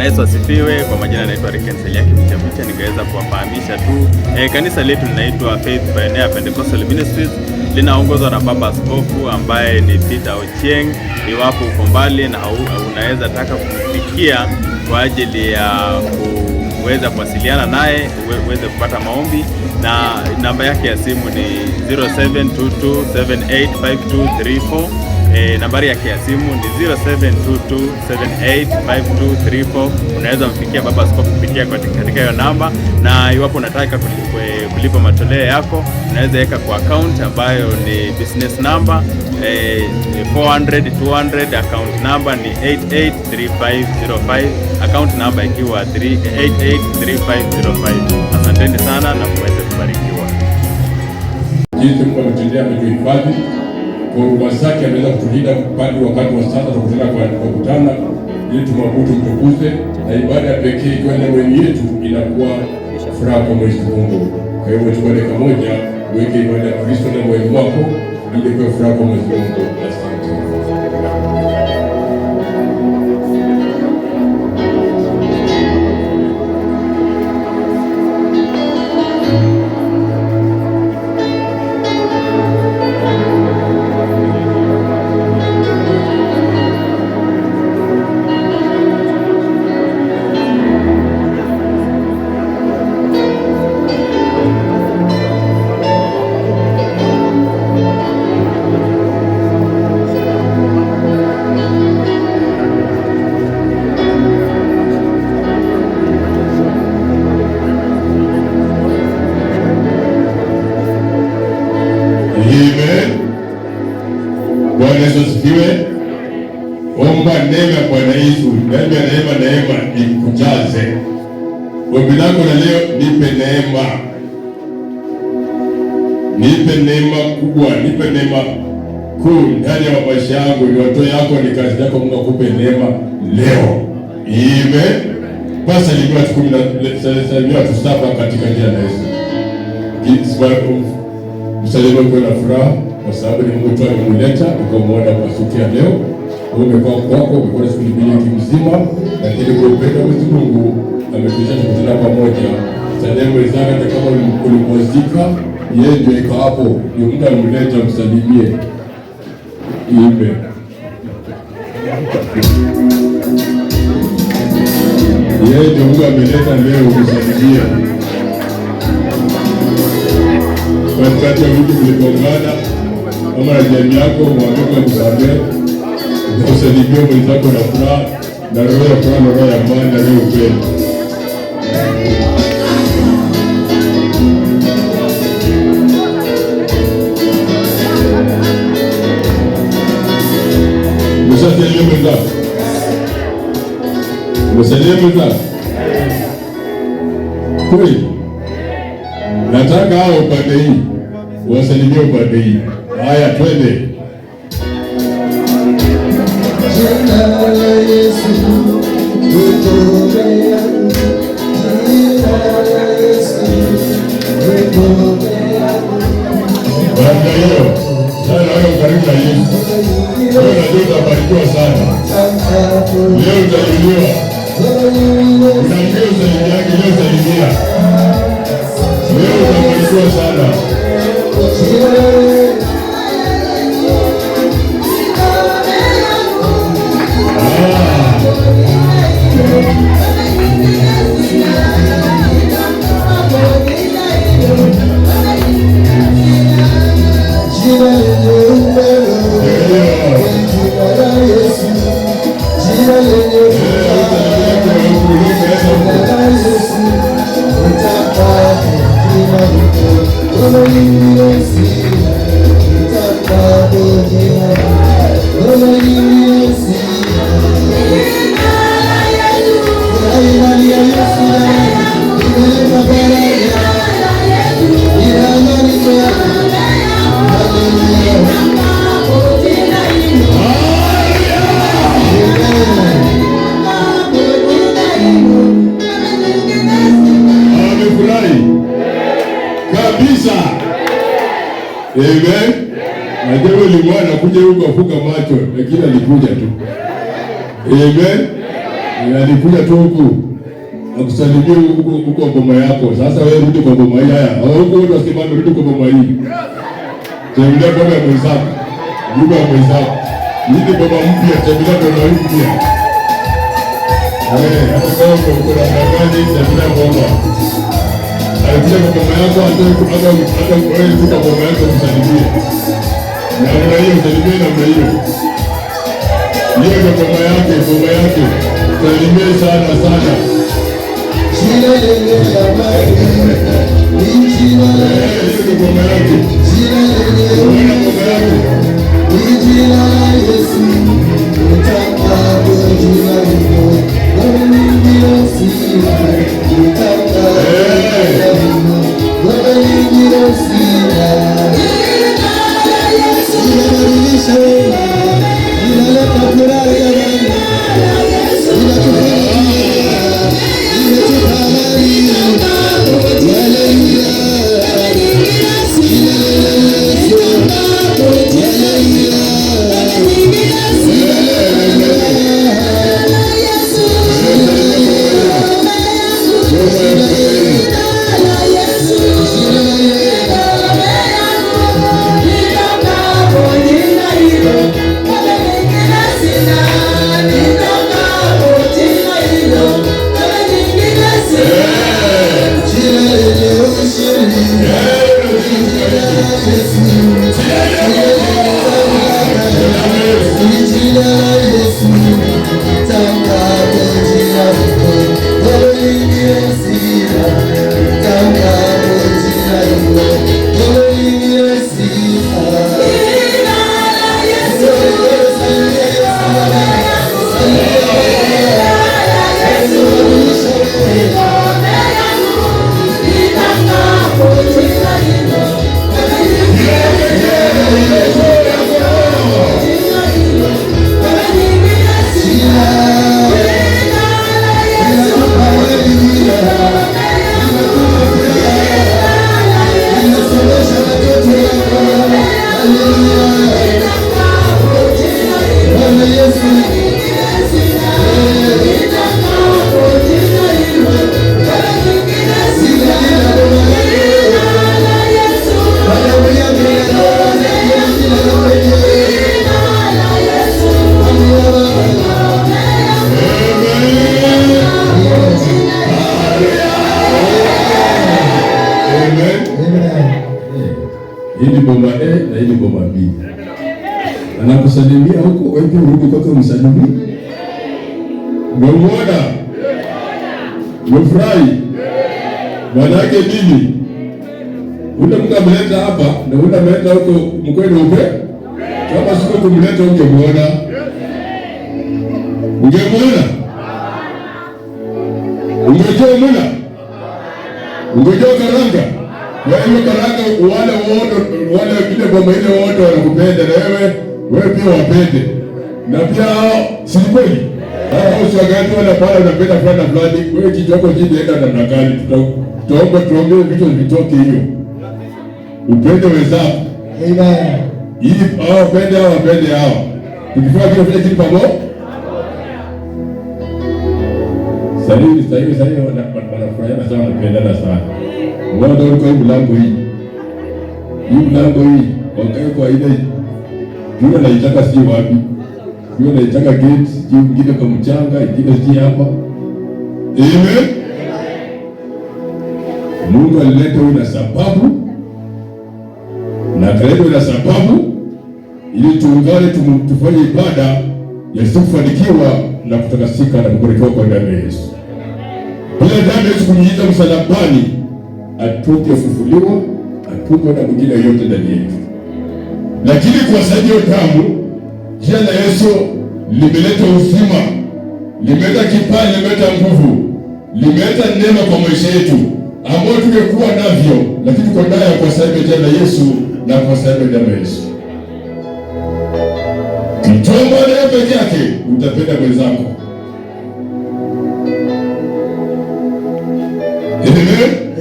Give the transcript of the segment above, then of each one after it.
Yesu asifiwe. Kwa majina naitwa Riken Seliaki Mchamucha. Ningeweza kuwafahamisha tu kanisa letu linaitwa Faith Pioneer Pentecostal Ministries, linaongozwa na Baba Askofu ambaye ni Peter Ochieng. Iwapo uko mbali na unaweza taka kumfikia kwa ajili ya kuweza kuwasiliana naye, uweze kupata maombi, na namba yake ya simu ni 0722785234. Nambari yake ya simu ni 0722785234. Unaweza mfikia Baba Askofu kupitia katika hiyo namba, na iwapo unataka kulipa matoleo yako, unaweza weka kwa account ambayo ni business number 400-200, account number ni 883505, account number ikiwa 883505. Asanteni sana na muweze kubarikiwa. Jinsi Mungu ametendea, ametuhifadhi kwa huruma zake, ameweza kutulinda wakati wa sasa tukutana kwa kukutana ili tumwabudu, mtukuze, na ibada pekee ikiwa ndani yetu inakuwa furaha kwa Mwenyezi Mungu. Kwa hiyo chukua dakika moja uweke ibada ya Kristo na moyo wako ili kwa furaha kwa Mwenyezi Mungu. Asante. Bwana Yesu asifiwe. Omba neema Bwana Yesu, neema ikujaze. Ombi lako la leo, nipe neema kubwa, nipe neema kuu ndani ya maisha yangu. Ni watoto yako, ni kazi yako, Mungu akupe neema leo. Amen. Basi nilikuwa tusalimia tusaba katika jina la Yesu. Msalimia kwa furaha kwa sababu ni Mungu tu amemleta ukamwona kwa siku ya leo. Umekuwa kwako, umekuwa siku mbili mzima, lakini kwa upendo wa Mungu ametuwezesha kukutana pamoja. Sasa mwenzako hata kama ulimwazika, yeye ndio iko hapo, ni Mungu amemleta, msalimie. Amen. Yeye ndio Mungu ameleta leo, msalimie. Wakati wa wiki mlipongana kama na jamii yako, mwambie msamehe, usalimie mwenzako na furaha, na roho ya furaha, na roho ya amani, na roho ya upendo. Msalimie mwenzako. Msalimie mwenzako. Kweli. Nataka hao upande hii wasalimie upande hii. Haya, twende. Jina la Yesu tutobea, jina la Yesu tutobea. Baada hiyo, sasa wewe karibu na Yesu. Wewe unajua utabarikiwa sana. Leo utajuliwa. Unajua usalimia yake, leo usalimia. Leo utabarikiwa sana. Amen. Najua ulimwona kuja huko afuka macho, lakini alikuja tu. Amen. Alikuja tu huku akusalimia huko ngoma yako. Sasa wewe rudi kwa ngoma hii. Haya, huko watu wasimame, rudi kwa ngoma hii. Tembelea ngoma ya mwenzako. Ngoma ya mwenzako. Hii ni ngoma mpya, tembelea ngoma mpya. Hapo kwa kuna ndani tembelea ngoma. Alikuja kwa ngoma yako, hata wewe rudi kwa ngoma yako kusalimia. Na hiyo salimia na hiyo. Hiyo ndio ngoma yake. Salimia sana. Hili bomba A na hili bomba B. Anakusalimia huko, wewe urudi kwako msalimie. Umeona? Umefurahi? Maana yake nini? Ule mtu ameleta hapa na ule ameleta huko mkweli upe. Kama siko kumleta ungemuona. Ungemuona? Ungejua karanga. Wewe karanga wale vile bomba ile wote wanakupenda na wewe pia wapende. Na pia si kweli? Hao usiangalie wala pale unapenda fulani, wewe kichwa chako chini enda namna gani? Tutaomba tuombe vitu vitoke hiyo. Upende wenzako. Amen. Ili wapende hao. Tukifanya kile vile kitu pamoja. Sasa wanafurahia sana, wanapendana sana. Wao ndio kwa mlango hii. Wakae kwa ile yule anaitaka si wapi. Yule anaitaka gate, nyingine kwa mchanga, nyingine si hapa. Amen. Mungu alileta una sababu. Na kaleta una sababu ili tuungane tufanye ibada ya kufanikiwa na kutakasika na kubarikiwa kwa damu ya Yesu. Bila damu ya Yesu kunyunyiza msalabani, atufufuliwa, atuko na mwingine yote ndani yetu. Lakini kwa sababu ya damu, jina la Yesu limeleta uzima, limeleta kipaji, limeleta nguvu, limeleta neema kwa maisha yetu ambayo tungekuwa navyo, lakini kwa ndaya kwa sababu ya jina la Yesu na kwa sababu ya damu ya Yesu. Kitomba leo peke yake utapenda mwenzako.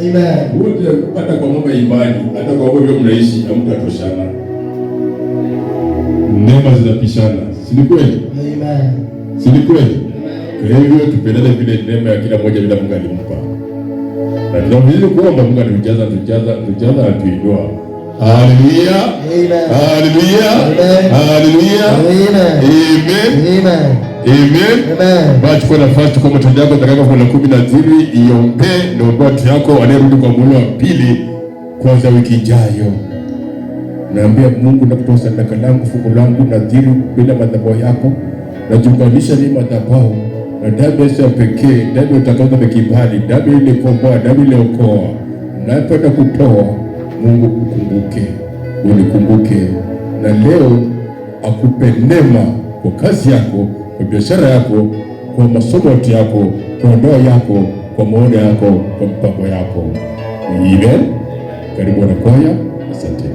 Amen. Wote hata kwa mambo ya imani, hata kwa mambo ya mnaishi hamtatoshana. Neema zinapishana. Si ni kweli? Amen. Si ni kweli? Kwa hivyo tupendane vile neema ya kila mmoja bila Mungu alimpa. Na tunaweza kuomba Mungu atujaza atuinua. Haleluya. Haleluya. Haleluya. Amen. Amen. Basi kwa nafasi kwa matendo yako dakika 10 iombe na watu yako anayerudi kwa muhula wa pili kwanza wiki ijayo. Naambia Mungu nakutoa sadaka langu, fungu langu, nadhiri bila madhabahu yako. Najiunganisha ni madhabahu na damu ya pekee, damu utakaza na kibali, damu ile komboa, damu ile okoa. Napenda kutoa, Mungu ukumbuke, unikumbuke. Na leo akupe neema kwa kazi yako, kwa biashara yako, kwa masomo yako, kwa ndoa yako, kwa maono yako, kwa mpango yako. Amen. Karibu na kwaya. Asante.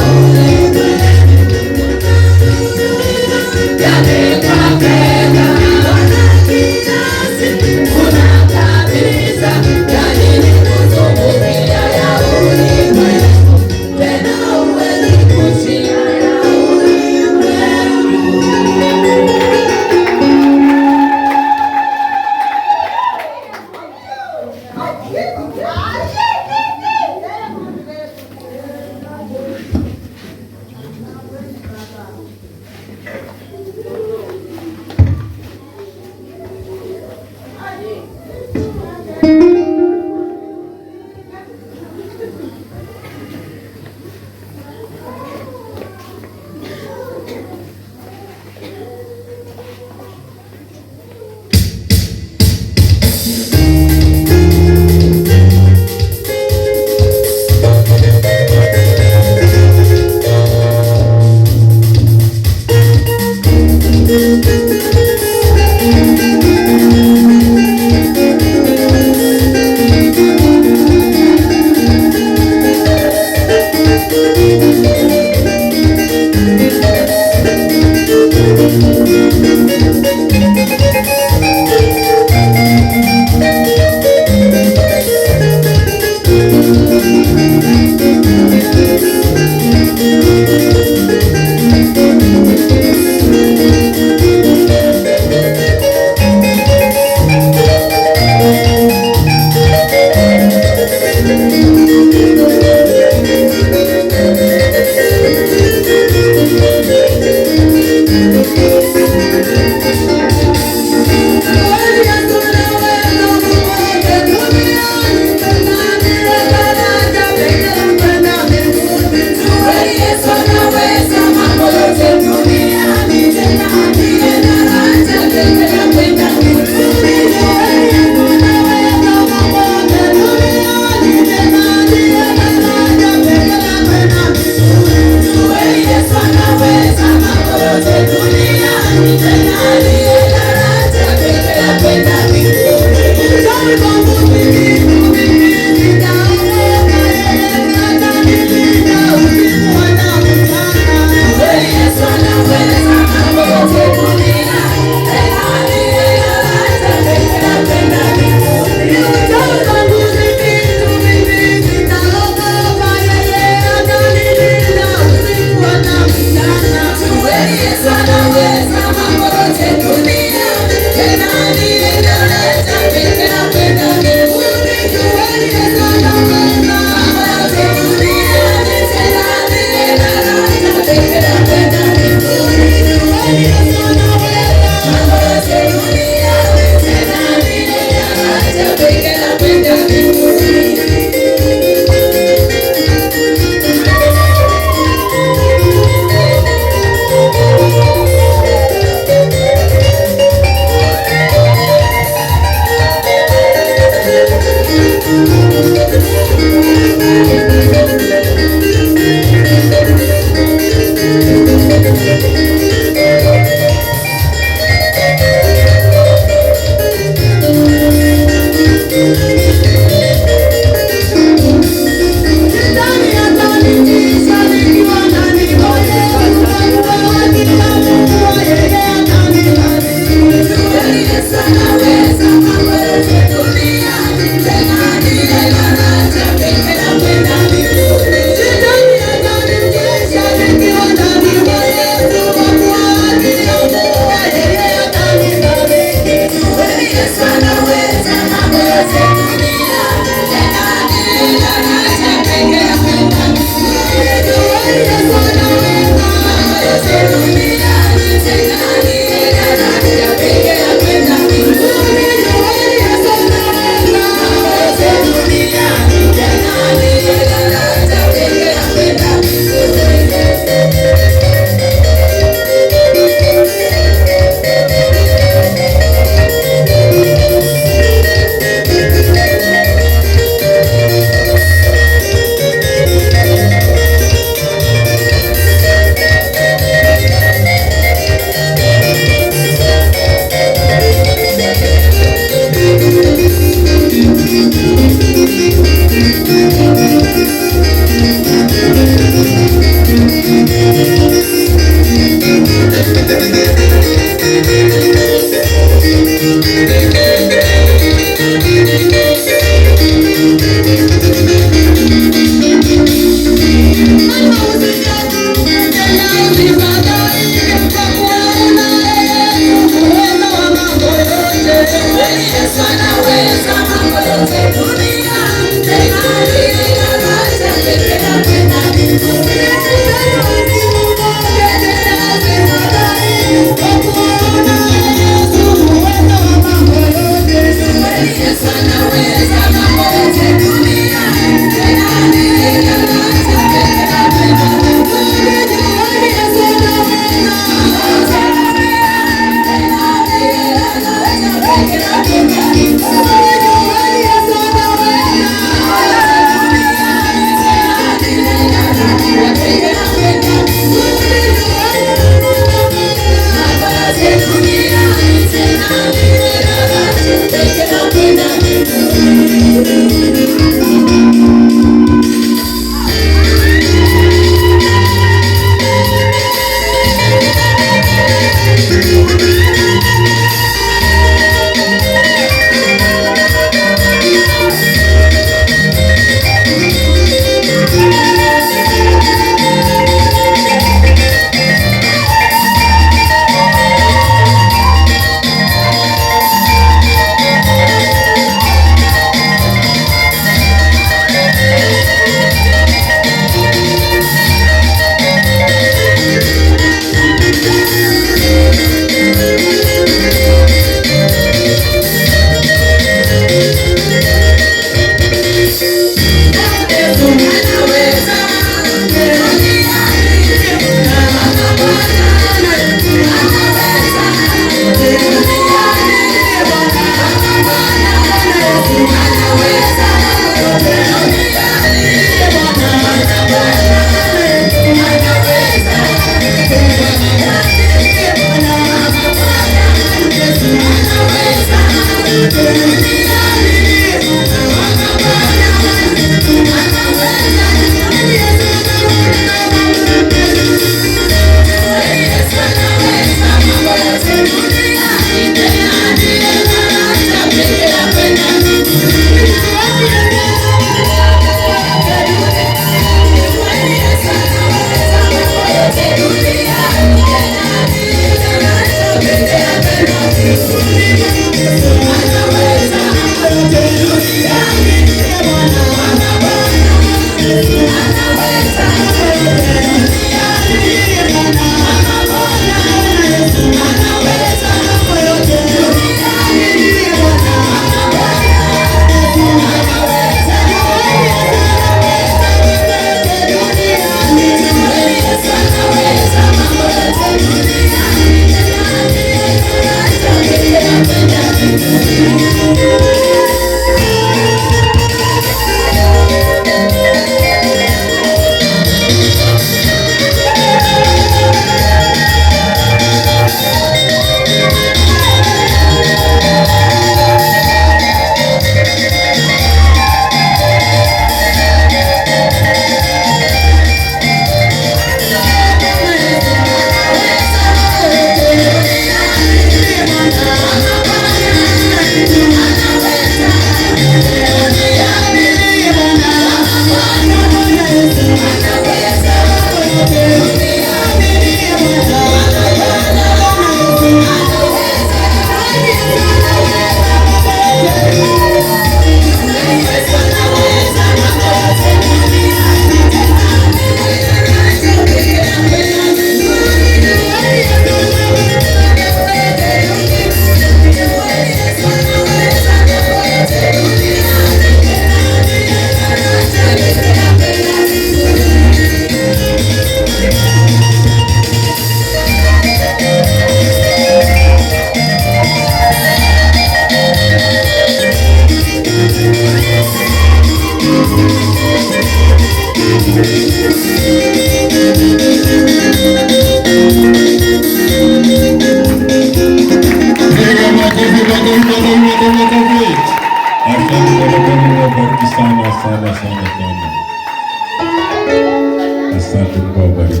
Asante kwa bariki.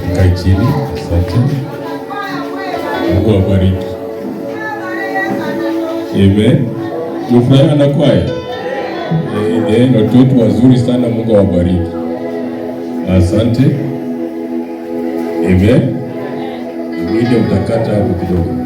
Tukae chini. Asante. Mungu awabariki. Amen. Mfurahia na kwaya. Ndio watoto wazuri sana, Mungu awabariki. Asante. Amen. Ndio utakata hapo kidogo.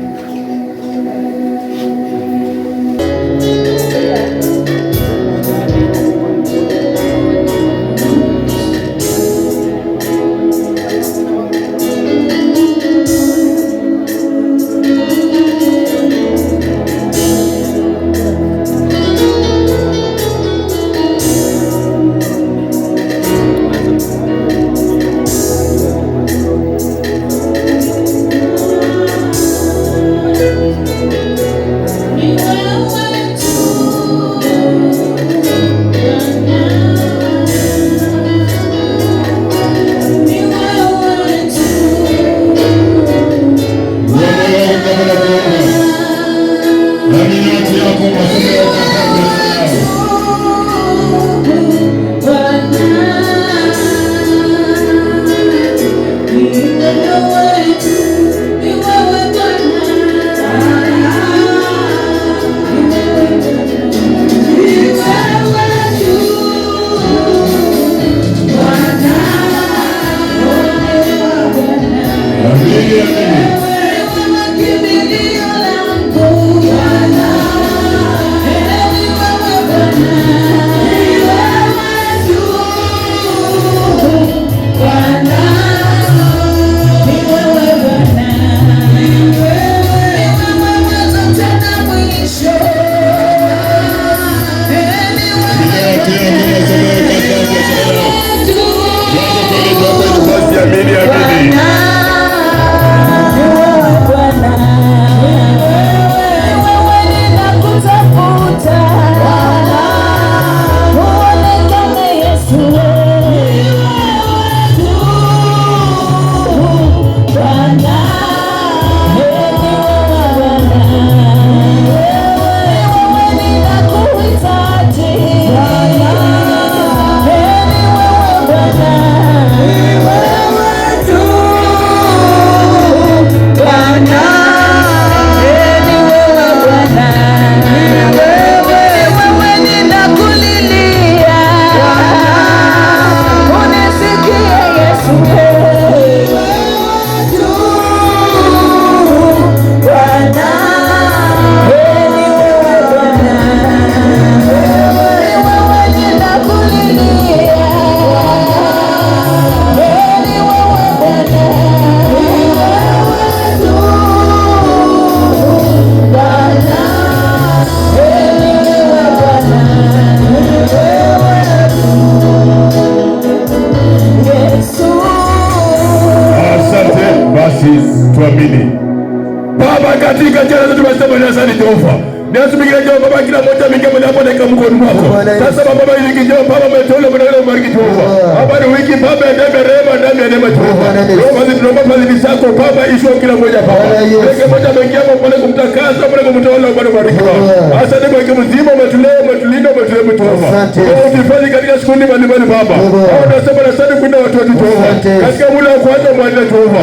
katika jina la Yesu tumesema ni asante Jehova. Nasi mingine Jehova Baba, kila mmoja mingia mwana hapo dakika mkono mwako. Sasa Baba hili Jehova Baba umetole kwa neno bariki Jehova. Baba ni wiki Baba ya rehema ndani ya neema Jehova. Roho hizi tunaomba fadhili zako Baba isho kila mmoja Baba. Kila mmoja mengia hapo pale kumtakasa pale kumtoa Baba bariki Baba. Asante kwa kile mzima umetulea umetulinda umetulea Jehova. Wewe ukifanya katika siku mbili mbali Baba. Hao tunasema asante kwa watu wetu Jehova. Katika muda wa kwanza mwana Jehova.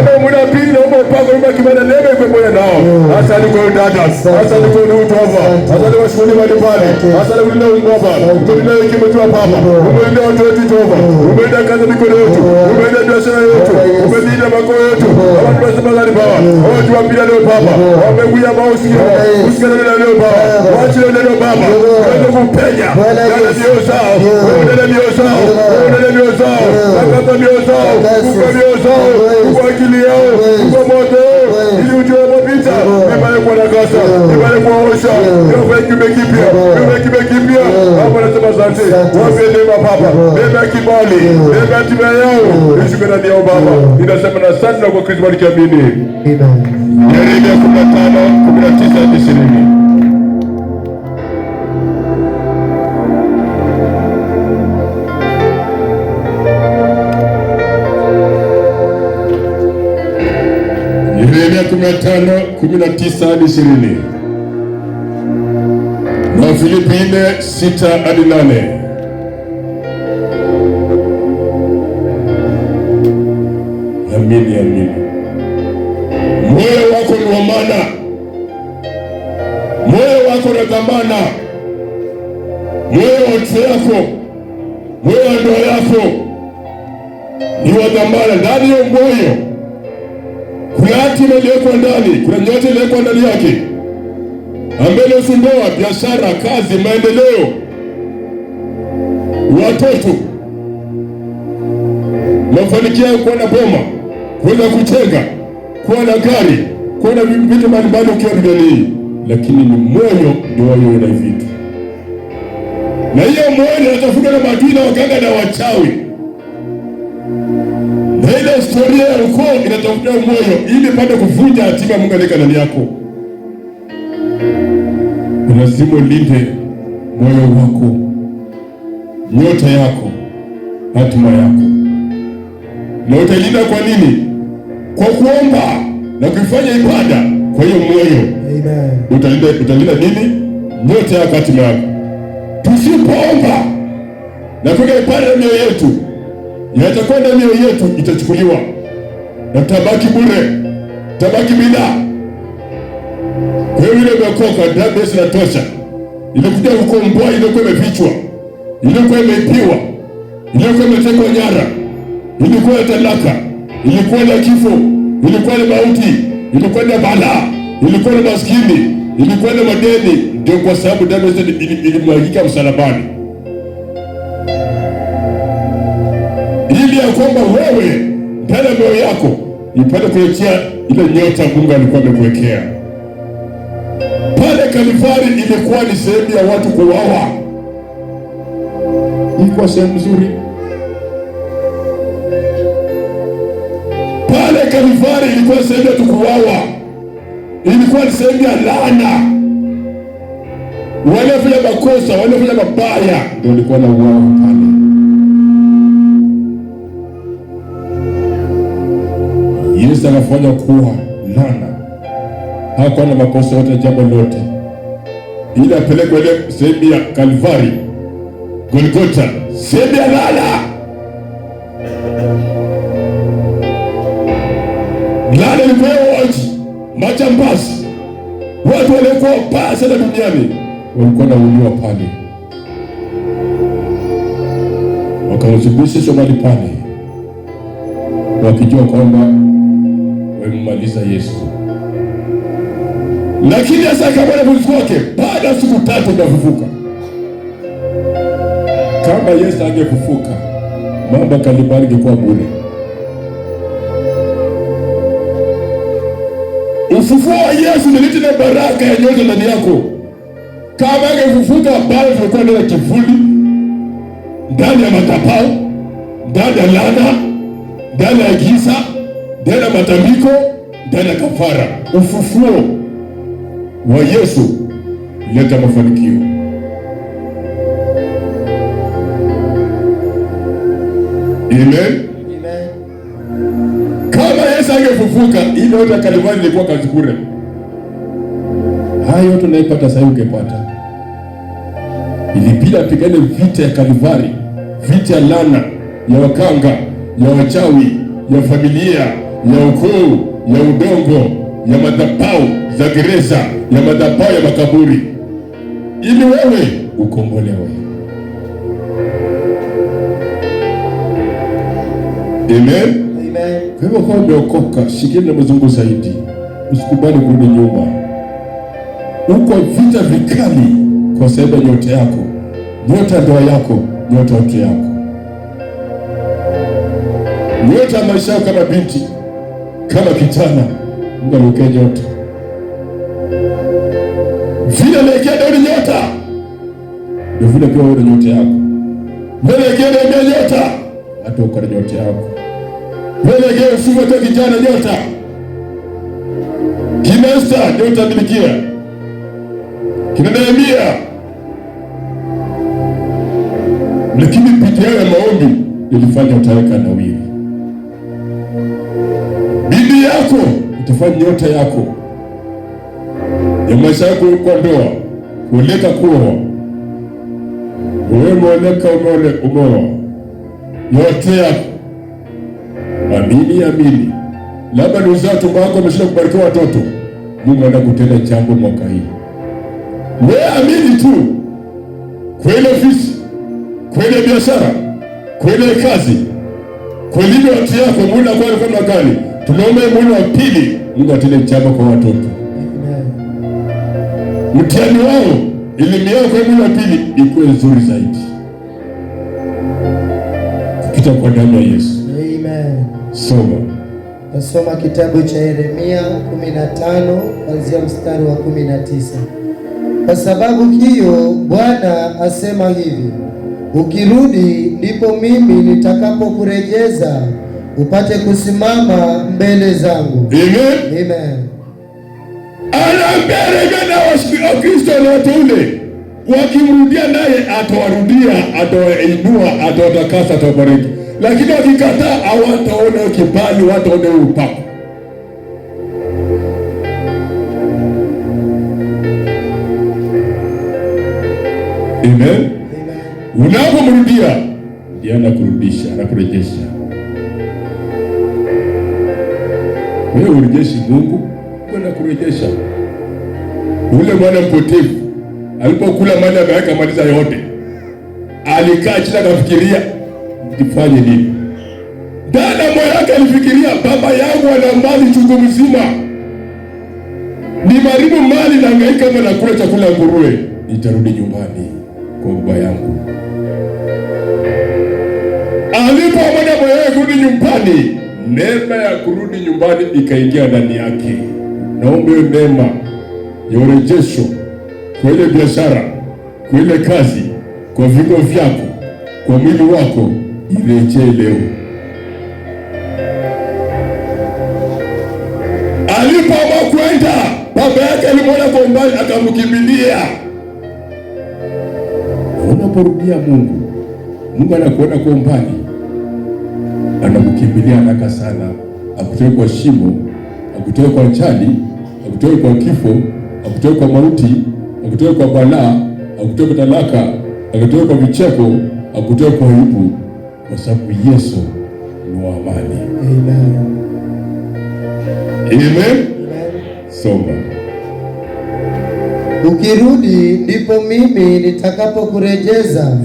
Wewe muda wa pili naomba upako kwa kibanda neema iko pamoja nao. Asante kwa dada. Asante kwa Jehova. Asante kwa shughuli mbalimbali. Asante kwa neno Baba. Tunaenda kimetoa Baba. Umeenda watu wetu Jehova. Umeenda kazi mikono yetu. Umeenda biashara yetu. Umeenda makao yetu. Baba tunasema asante Baba. Watu wapia leo Baba. Wamekuja mausikio. Usikane na leo Baba. Waache leo Baba. Wewe kupenya. Ndio ndio sawa. Wewe ndio sawa. Wewe ndio sawa. Akata ndio sawa. Kwa ndio sawa. Kwa akili yao. Kwa moto. Ili ujue mapita. Ibale kwa nakasa. Ibale kwa osha. Wewe kibekipia. Wewe kibekipia. Baba nasema asante. Wape neema Baba. Neema kibali. Neema tiba yao. Ishukana ndio Baba. Ninasema na asante kwa Kristo alikiamini. Amen. Yeremia 15:19-20. Yeremia 15:19-20 na Filipi 4:6-8. Amini, amini. Moyo wako ni wa maana, moyo wako na dhamana, moyo wa watoto yako, moyo wa ndoa yako ni wa dhamana. Ndani ya moyo kuna hatima iliyoko ndani, kuna nyota iliyoko ndani yake, ambaye ndoa, biashara, kazi, maendeleo, watoto, mafanikio, kuwa na boma, kuweza kuchenga, kuwa na gari, kuwa na vitu mbalimbali ukiwa duniani. Lakini ni moyo ndio wao na vitu, na hiyo moyo inatafuta na maadui na waganga na wachawi, na ile historia ya ukoo inatafuta moyo ili pande kuvunja hatima Mungu alika ndani yako. Lazima ulinde moyo wako, nyota yako, hatima yako. Na utalinda kwa nini? Kwa kuomba na kufanya ibada. Kwa hiyo moyo, amen, utalinda nini? Nyota yako, hatima yako. Tusipoomba na kuweka ibada ndani yetu, yatakwenda mioyo yetu itachukuliwa na tabaki bure, tabaki bila. Kwa hiyo ile umekoka damu Yesu inatosha. Ilikuja kukomboa ile kwa imefichwa, ile kwa imeipiwa, ile kwa imetekwa nyara, ilikuwa talaka, ilikuwa na kifo, ilikuwa na mauti, ilikuwa na balaa, ilikuwa na maskini, ilikuwa na madeni. Ndio kwa sababu damu Yesu ilimwagika msalabani, ili ya kwamba wewe ndani ya moyo yako ipate kuletea ile nyota Mungu alikuwa amekuwekea. Pale Kalvari ilikuwa ni sehemu ya watu kuuawa. Ilikuwa sehemu nzuri. Pale Kalvari ilikuwa sehemu ya watu kuuawa. Ilikuwa ni sehemu ya laana. Waliofanya makosa, waliofanya mabaya ndio walikuwa na uawa pale. Yesu anafanya kuwa laana. Hakuwa na makosa yote, jambo lote, ili apelekwe ile sehemu ya Kalvari, Golgotha, sehemu ya laana. Laana ilikuwa watu majambazi, watu walikuwa wabaya sana duniani, walikuwa nauliwa pale, wakarudishwa mahali pale, wakijua kwamba wamemaliza Yesu. Lakini sasa kama anafufuka kwake, baada ya siku 3 anafufuka. Kama Yesu angefufuka, mambo Kalvari ingekuwa bure. Ufufuo wa Yesu nilete na baraka ya nyota ndani yako. Kama angefufuka, bado tulikuwa ndani ya kivuli, ndani ya madhabahu, ndani ya laana, ndani ya giza, ndani ya matambiko, ndani ya kafara. Ufufuo wa Yesu uleta mafanikio. Amen. Kama Yesu angefufuka, ile yote Kalvari ilikuwa kazi bure. Hayo yote unaipata sasa ungepata. Ilibidi apigane vita ya Kalvari, vita ya laana, ya wakanga, ya wachawi, ya familia, ya ukoo, ya udongo, ya madhabahu za gereza, ya madhabahu ya makaburi, ili wewe ukombolewe. Amen. Kwa hivyo kama umeokoka, shikilia na Mungu zaidi. Usikubali kurudi nyuma. Uko vita vikali kwa sababu ya nyota yako, nyota ndoa yako, nyota watu yako, nyota maisha yako. Kama binti, kama kijana, Mungu alikuwa nyota. Vile lekea Daudi nyota, ndio vile pia wewe nyota yako. Vile lekea Daudi nyota, hata uko na nyota yako. Vile lekea Yusufu kwa kijana nyota. Kina Esther nyota milikia. Kina Nehemia. Lakini bidii ya maombi ilifanya utaweka nawiri. Bidii yako itafanya nyota yako ya maisha yako kwa ndoa kuleka kuoa. Wewe mweleka umeoa yote yako. Amini. Labda ni uzao tumbo wako umeshinda kubarikiwa watoto. Mungu anakutenda jambo mwaka hii. Wewe amini tu. Kwa ile ofisi, kwa ile biashara, kwa ile kazi, kwa ile watu yako, Mungu anakuwa kama gani? Tunaomba Mungu wa pili, Mungu atende jambo kwa watoto. Mtihani wao, elimu yao kwa Mungu wa pili ikuwe nzuri zaidi. Kupita kwa damu ya Yesu. Amen. Soma. Nasoma kitabu cha Yeremia 15 kuanzia mstari wa 19. Kwa sababu hiyo Bwana asema hivi, ukirudi ndipo mimi nitakapokurejeza upate kusimama mbele zangu. Amen. Amen. Anampeleka wa Kristo na wateule wakimrudia, naye atawarudia, atawainua, atawatakasa, atawabariki. Lakini wakikataa, hawataona kibali, hawataona upako. Amen. Unapomrudia ndiye anakurudisha, anakurejesha. Wewe urejeshi Mungu, kwenda kurejesha. Ule mwana mpotevu alipokula mali ameweka maliza yote, alikaa chini akafikiria nifanye nini? Ndani ya moyo wake alifikiria, baba yangu ana mali chungu mzima, ni maribu mali na hangaika kama nakula chakula nguruwe, nitarudi nyumbani kwa baba yangu. Alipoamua moyo wake kurudi nyumbani, neema ya kurudi nyumbani ikaingia ndani yake. Naomba hiyo neema ya urejesho kwa ile biashara, kwa ile kazi, kwa vigo vyako, kwa mwili wako, irejee leo. Alipoamua kwenda, baba yake alimwona kwa umbali, akamkimbilia. Unaporudia Mungu anakuona kwa umbali, anamkimbilia haraka sana, akutoe kwa shimo, akutoe kwa ajali, akutoe kwa kifo, akutoe kwa mauti, akutoe kwa balaa, akutoe kwa talaka, akutoe kwa vicheko, akutoe kwa aibu, kwa sababu Yesu ni wa amani. Amen. Amen. Soma. Ukirudi ndipo mimi nitakapokurejeza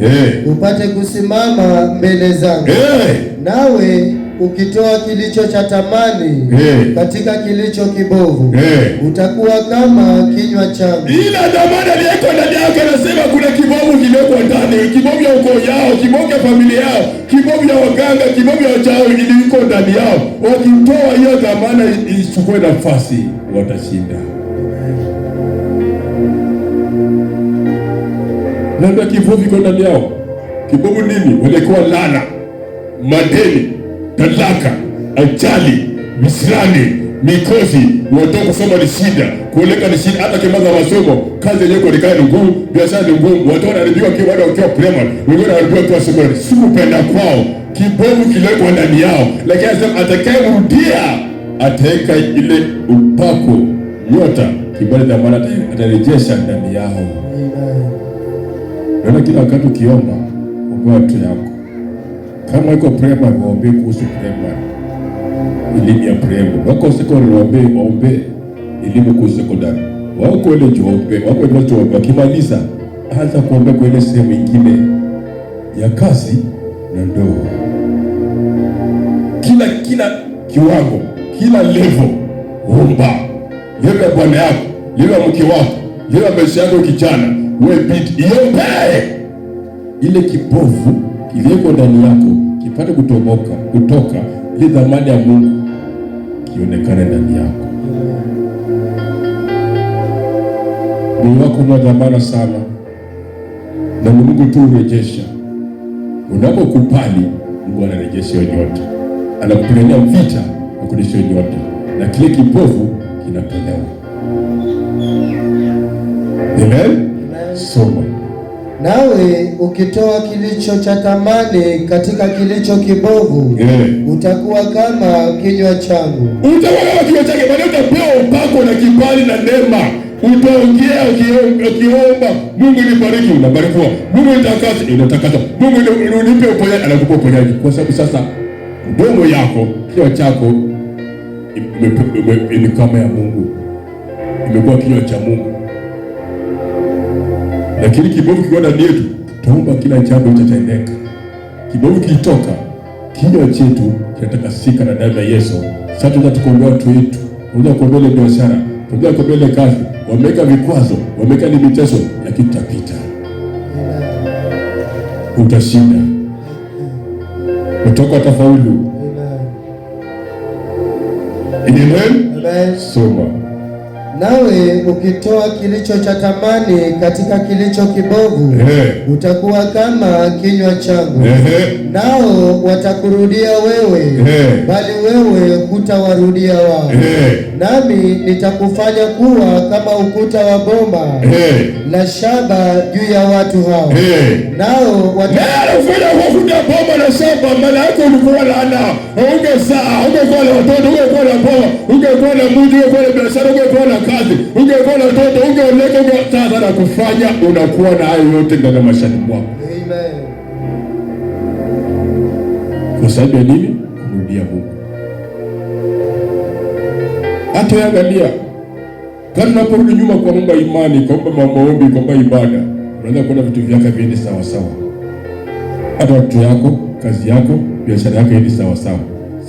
upate kusimama mbele zangu. Nawe ukitoa kilicho cha tamani katika kilicho kibovu, utakuwa kama kinywa changu. Ila tamani aliyeko ndani yake, anasema kuna kibovu kileko ndani, kibovu ya ukoo yao, kibovu ya familia yao, kibovu ya waganga, kibovu ya wachawi iliko ndani yao. Wakitoa hiyo tamani ichukue nafasi, watashinda. Labda kibovu iko ndani yao. Kibovu nini? Walikuwa laana, madeni, talaka, ajali, visirani, mikosi, watoto kusoma ni shida, kuoleka ni shida, hata kimaza masomo, kazi yenyewe kuonekana ni ngumu, biashara ni ngumu, watoto wanaribiwa wakiwa primary, wengine wanaribiwa wakiwa secondary. Sikupenda kwao, kibovu kilikuwa ndani yao, lakini anasema atakayemrudia ataweka ile upako, nyota, kibali cha Bwana atarejesha ndani yao. Naona kila wakati ukiomba, ombea watu yako. Kama iko primary, waombe kuhusu primary, elimu ya primary. Wako secondary, waombe elimu kuhusu secondary. Wako ile joombe, wako ile joombe. Wakimaliza, anza kuomba kwa ile sehemu nyingine ya kazi na ndoa. Kila kiwango, kila level, omba. Level ya bwana yako, level ya mke wako, level ya maisha yako kijana, wewe binti, iombe. Ile kipofu kilieko ndani yako kipate kutoka ile dhamani ya Mungu kionekane ndani yako. Moyo wako una dhamana sana, na Mungu tu urejesha. Unapokubali, Mungu anarejesha yote, anakupigania vita na kurejesha yote, na kile kipofu kinatolewa. Amen. Soma. Nawe ukitoa kilicho cha thamani katika kilicho kibovu, utakuwa kama kinywa changu. Utakuwa kama kinywa chake, bali utapewa upako na kibali na neema. Utaongea ukiomba, Mungu nibariki, unabarikiwa. Mungu nitakase, unatakaswa. Mungu nipe uponyaji, anakupa uponyaji. Kwa sababu sasa mdomo yako, kinywa chako ni kama ya Mungu, imekuwa kinywa cha Mungu. Lakini kibovu kikiwa ndani yetu, tuomba kila jambo litatendeka. Kibovu kilitoka, kinywa chetu kinatakasika na damu ya Yesu. Sasa tunataka tukomboe watu wetu, tunataka kukomboa biashara, tunataka kukomboa kazi. Wameweka vikwazo, wameweka limitation, lakini tutapita. Utashinda. Kutoka tafaulu. Amen. Soma. Nawe ukitoa kilicho cha thamani katika kilicho kibovu, utakuwa kama kinywa changu. Nao watakurudia wewe, bali wewe hutawarudia wao. Nami nitakufanya kuwa kama ukuta wa boma la shaba juu ya watu hao. Nao watakufanya ukuta wa boma la shaba. Maana yako ulikuwa laana, ungezaa, ungekuwa na watoto, ungekuwa na boma, ungekuwa na mji, ungekuwa na biashara, ungekuwa na kazi, ungekuwa na watoto, ungeoleka. Sasa na kufanya unakuwa na hayo yote ndani ya maisha yako. Amen. Kwa sababu ya nini? Kumrudia Mungu. Hata angalia, kama unaporudi nyuma kwa mambo ya imani, kwa mambo ya maombi, kwa mambo ya ibada, unaanza kuona vitu vyako viende sawa sawa. Hata watu yako, kazi yako, biashara yako iende sawa sawa.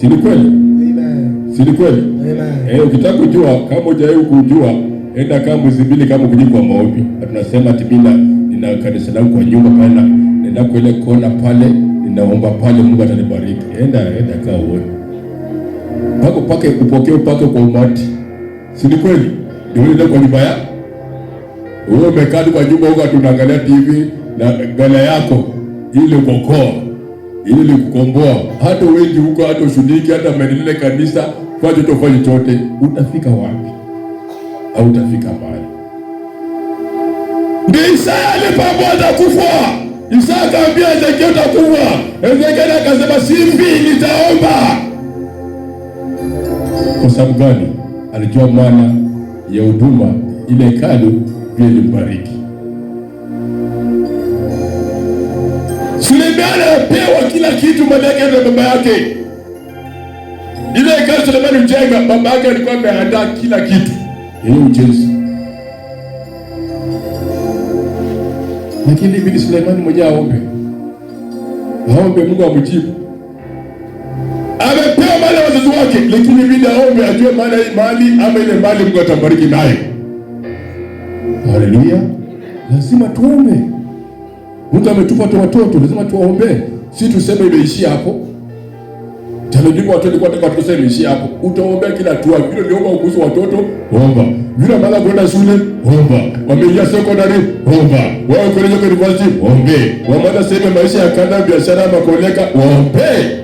Si ni kweli? Amen. Si ni kweli? Amen. Ukitaka kujua, kama hujawahi kujua, enda kama mwezi mbili kama kujibu kwa maombi. Tunasema ati nina kanisa langu kwa nyumba pale, nenda kwa ile kona pale, ninaomba pale, Mungu atanibariki. Enda kaa uone. Pake upokee upake kwa umati. Si ni kweli? Ndio kwa nyumba yako. Wewe umekaa kwa nyumba huko tunaangalia TV na gala yako ile kukokoa, ile kukomboa. Hata wengi huko, hata ushiriki, hata maendeleo kanisa, kwa chochote, utafika wapi? Au utafika mahali. Ndio Isaya alipoambiwa atakufa. Isaya akaambia Ezekiel utakufa. Ezekiel akasema sifi, nitaomba. Kwa sababu gani? Alijua maana ya huduma ile hekalu vile ilimbariki. Sulemani alipewa kila kitu, malaki na baba yake. Ile hekalu Sulemani ujenga, baba yake alikuwa ameandaa kila kitu. Yeye ujenzi. Lakini ibidi Sulemani mmoja aombe. Mungu amjibu. Amepewa mali ya wazazi wake, lakini ibidi aombe ajue maana hii mali ama ile mali Mungu atambariki nayo. Haleluya. Lazima tuombe. Mungu ametupa watoto, lazima tuwaombe. Si tuseme imeishia hapo. Tanajua watoto kwa nataka tuseme imeishia hapo. Utaombea kila hatua. Vile uliomba kuhusu watoto, omba. Vile mala kwenda shule, omba. Wameingia secondary, omba. Wao kwenda kwa university, ombe. Wamada sema maisha ya kanda, biashara, makoleka, ombe.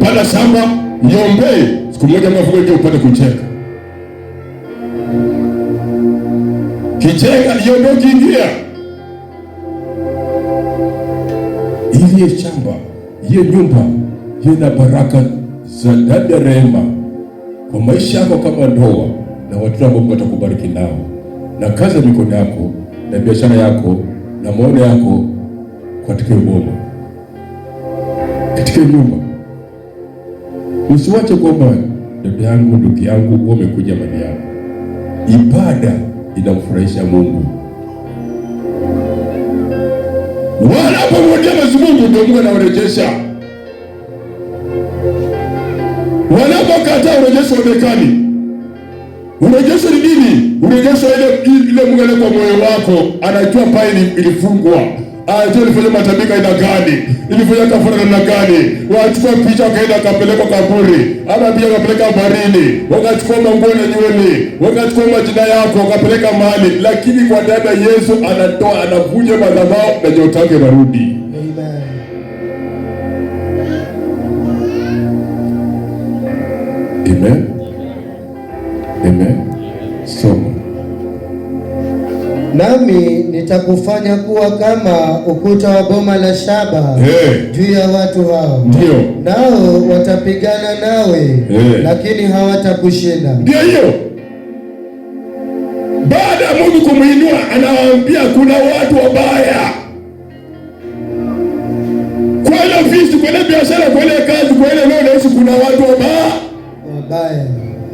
Panda shamba, niombee. Siku moja mavuno ndio upate kucheka. Kicheka ndio ndio kiingia. Ile shamba, ile nyumba, ile na baraka za dada rehema kwa maisha yako kama ndoa na watoto ambao Mungu atakubariki nao. Na kazi ya mikono yako na biashara yako na maono yako katika boma. Katika nyumba. Usiwache kwamba dada yangu, ndugu yangu, wewe umekuja mahali yako. Ibada inamfurahisha Mungu. Wanapomwendea Mungu ndio Mungu anawarejesha. Wanapokataa urejesho onekani. Urejesho ni nini? Urejesho ile Mungu alikuwa moyo wako, anajua pale ilifungwa. Anajua ilifanya matambiko aina gani, ilifanya kafara namna gani. Wachukua picha wakaenda kapeleka kaburi, ama pia wakapeleka baharini, wakachukua manguo na nywele, wakachukua majina yako wakapeleka mahali, lakini kwa dada Yesu anatoa, anavunja madhabahu na nyota yake inarudi. Amen. Amen. Soma. Nami nitakufanya kuwa kama ukuta wa boma la shaba juu ya watu hao. Ndio. Nao watapigana nawe lakini hawatakushinda. Ndio hiyo. Baada ya Mungu kumuinua, anawaambia kuna watu wabaya. Kwa ile ofisi, kwa ile biashara, kwa ile kazi, kwa ile leo naishi, kuna watu wabaya.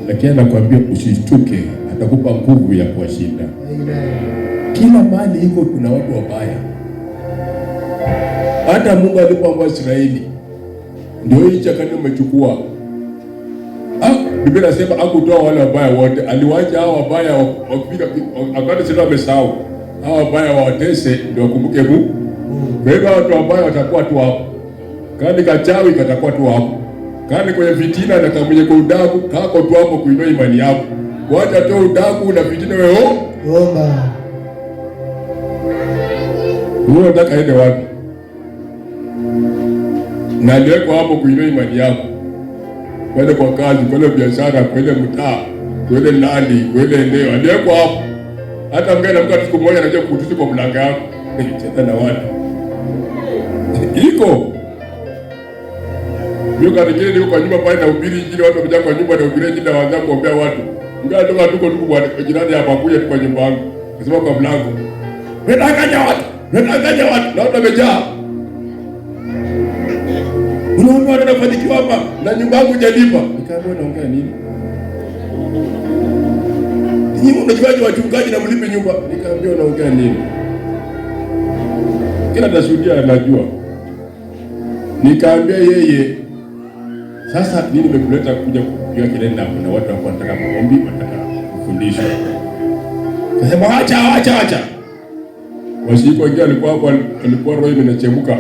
Lakini anakuambia usishtuke, atakupa nguvu ya kuwashinda. Kila mahali iko kuna watu wabaya. Hata Mungu alipoambia Israeli, ndio hii chakani umechukua. Biblia inasema hakutoa wale wabaya wote, aliwacha hao wabaya wapiga akati sio wamesahau. Hao wabaya wawatese ndio wakumbuke Mungu. Kwa hivyo watu wabaya watakuwa tu hapo. Kani kachawi katakuwa tu hapo. Kani kwenye fitina na kama kwa udaku kako tu hapo kuinua imani yako. Wacha tu udaku na fitina wewe omba. Wewe unataka ende wapi? Na ndio hapo kuinua imani yako. Kwenda kwa kazi, kwenda biashara, kwenda mtaa, kwenda nani, kwenda eneo. Ndio hapo. Hata mgeni mkati siku moja anaje kukutusi kwa mlango wako. Cheza na watu. Iko Mimi kanikile niko kwa nyumba pale na ubiri injili, watu wamejaa kwa nyumba na ubiri injili, na waanza kuombea watu. Mga toka tuko bwana jirani hapa kuja kwa nyumba yangu. Nasema kwa mlango. Natakaja watu. Na watu wamejaa. Unaona watu wanafanikiwa hapa na nyumba yangu hujalipa. Nikaambia unaongea nini? Ninyi mnajuaje wachungaji na mlipe nyumba? Nikaambia unaongea nini? Kila tashuhudia anajua. Nikaambia yeye, sasa nini nimekuleta kuja kupiga kelele na watu ambao wanataka maombi, wanataka kufundisha. Kasema acha. Washiko wengine alikuwa hapo, alikuwa roho inachemka.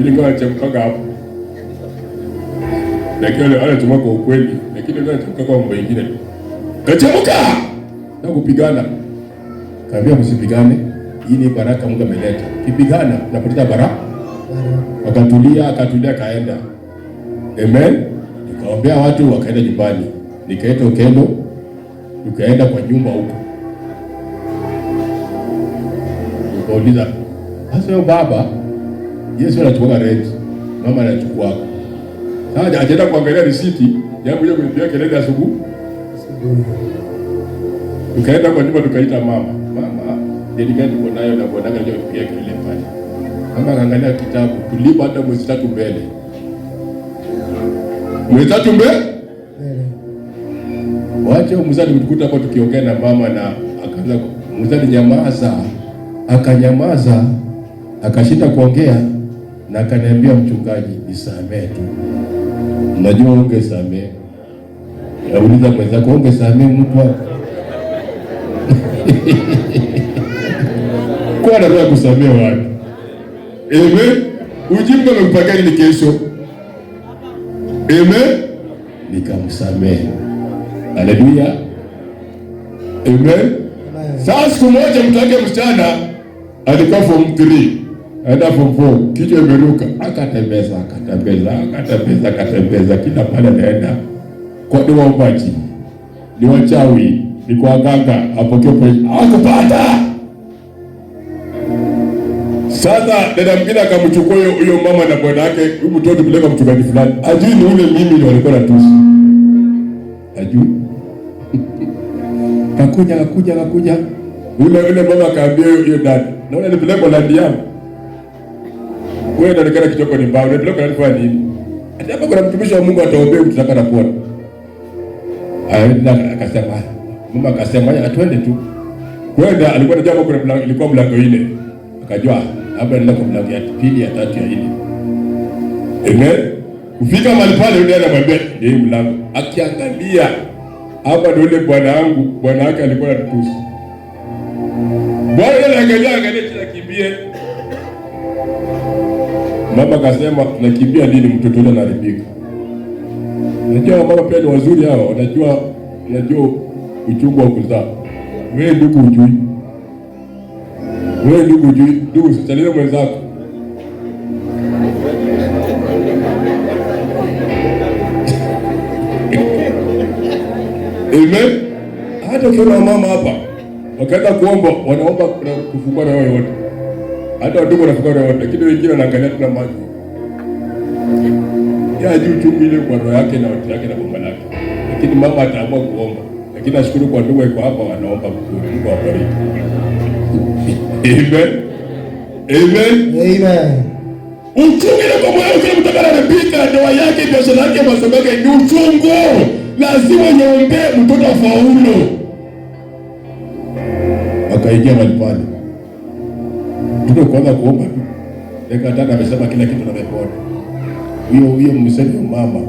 Ile ngao inachemka hapo. Lakini anachemka kwa ukweli, lakini anachemka kwa mambo mengine. Kachemka! Na kupigana. Kaambia msipigane. Hii ni baraka Mungu ameleta. Kipigana tunapata baraka. Akatulia kaenda. Amen. Nikaombea watu wakaenda nyumbani. Nikaenda Okendo. Tukaenda kwa nyumba huko. Nikauliza, "Sasa baba, Yesu anachukua rent. Mama anachukua." Sasa ajaenda kuangalia risiti, yangu yeye kupiga kelele asubuhi. Tukaenda kwa nyumba tukaita mama. Delegate tuko nayo na bwana akaja kupiga kelele pale. Mama akaangalia kitabu, tulipa hata mwezi 3 mbele. Mwezi 3 mbele? Wacha mzali kutukuta hapo tukiongea na mama, na akaanza mzali nyamaza. Akanyamaza, akashinda kuongea na akaniambia, mchungaji, nisamee tu. Unajua ungesamee. Nauliza mwenzako, ungesamee mtu wako? Kwa nini kusamea watu? Amen. Ujimbe umempaka nini kesho? Amen. Nikamsamea. Haleluya. Amen. Sasa siku moja mtu wake msichana alikuwa form 3. Aenda form 4, kichwa imeruka, akatembeza kila pale anaenda. Kwa nini wampaji? Ni wachawi, ni kwa ganga, apokee pesa. Hakupata. Sasa dada mwingine akamchukua huyo mama na bwana yake, huyu mtoto peleka mchungaji fulani. Ajui ni ule mimi ndio alikuwa natusi. Ajui. Kakuja. Ule mama akaambia hiyo dada, naona nipeleka landi yangu. Wewe ndio nikana kichoko ni mbao, nipeleka landi kwa nini? Hata kama kuna mtumishi wa Mungu ataombea mtaka na kuona. Akasema, mama akasema, "Twende tu." Kwenda alikuwa na jambo, kuna mlango, ilikuwa mlango ile. Akajua labda nenda kwa mlango ya pili, ya tatu, ya nne. Amen. Kufika mahali pale yule anamwambia ndio mlango. Akiangalia hapa ndio yule bwana wake alikuwa anatusi. Bwana yule angalia tunakimbie. Mama akasema tunakimbia nini, mtoto yule anaharibika. Unajua mama pia ni wazuri hao, wanajua uchungu wa kuzaa. Wewe ndugu ujui. Ndugu usichalie mwenzako. Amen. Hata kuna mama hapa wakaenda kuomba, wanaomba kufungua na wao wote. Hata watu wanafungua na wote, lakini wengine wanaangalia tuna maji. Ya juu chungu ile kwa roho yake na watu yake na bomba lake. Lakini mama ataamua kuomba. Lakini nashukuru kwa ndugu wako hapa wanaomba vizuri. Mungu awabariki. Amen. Uchungu ile kwa moyo kile mtu anapika ndoa yake, biashara yake, masomo yake ni uchungu. Lazima niombe mtoto afaulu. Akaingia mahali pale. Mtoto kwanza kuomba tu. Dakika tatu amesema kila kitu na mepona. Huyo msemi mama.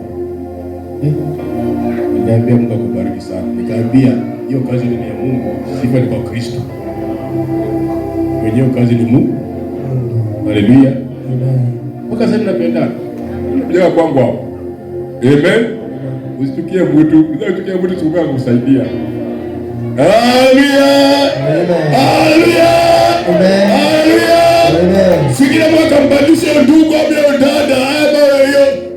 Nikaambia Mungu akubariki sana. Nikaambia hiyo kazi ni ya Mungu, sifa ni kwa Kristo. Mwenyewe kazi ni Mungu. Haleluya. Mpaka sasa tunapendana. Unapeleka kwangu hapo. Amen. Usitukie mtu, usitukie mtu tukuka kusaidia. Haleluya. Haleluya. Haleluya. Sikila mwaka mbadilishe ndugu au dada,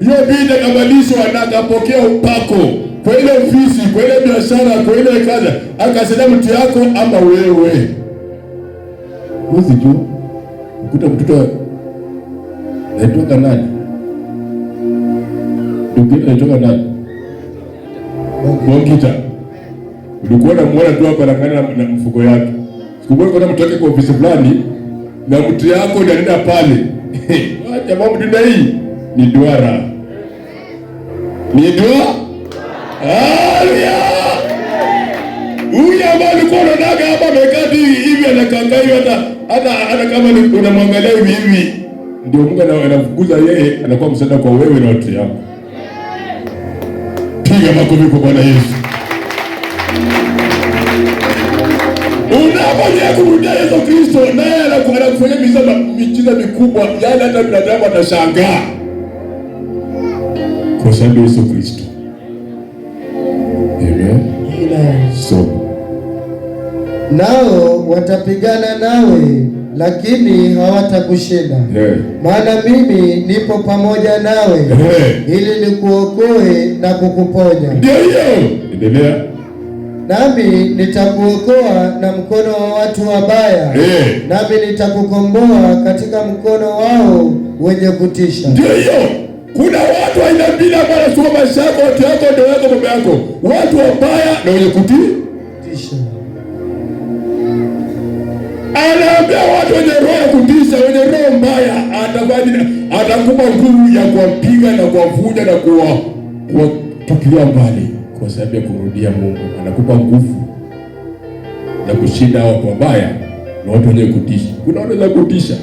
hiyo bid'a kabadilisha, anakapokea upako kwa ile ofisi, kwa ile biashara, kwa ile kazi, akasema mtu yako ama wewe. Usijue ukuta mtoto anatoka nani? Ndugu anatoka nani? Bongita. Ulikuwa unamwona tu hapa na mfuko yake. Sikuwa kuna mtu wake kwa ofisi fulani na mtu yako anaenda pale. Wacha mambo ndio hii. Ni duara. Ni dua? Haleluya. Huyu ambaye alikuwa anaga hapa amekati hivi anakangaa hivi, hata kama unamwangalia hivi ndio Mungu anafukuza yeye, anakuwa msaada kwa wewe na watu wako. Piga makofi kwa Bwana Yesu. Unapoje kurudia Yesu Kristo, naye anakufanya miujiza mikubwa, yaani hata binadamu atashangaa. Kwa sababu Yesu Kristo. Amen. So nao watapigana nawe, lakini hawatakushinda. Maana mimi nipo pamoja nawe, ili nikuokoe na kukuponya. Ndio hiyo. Endelea. Nami nitakuokoa na mkono wa watu wabaya, nami nitakukomboa katika mkono wao wenye kutisha. Ndio hiyo. Kuna watu aina mbili ambao wanasoma maisha yako, watu yako, ndio yako, baba yako. Watu wabaya na wenye kutisha. Anaambia watu wenye roho ya kutisha, wenye roho mbaya, atakupa nguvu ya kuwapiga na kuwavuja na kuwatupilia mbali kwa sababu ya kurudia Mungu. Anakupa nguvu na kushinda watu wabaya na watu wenye kutisha. Kuna watu wenye kutisha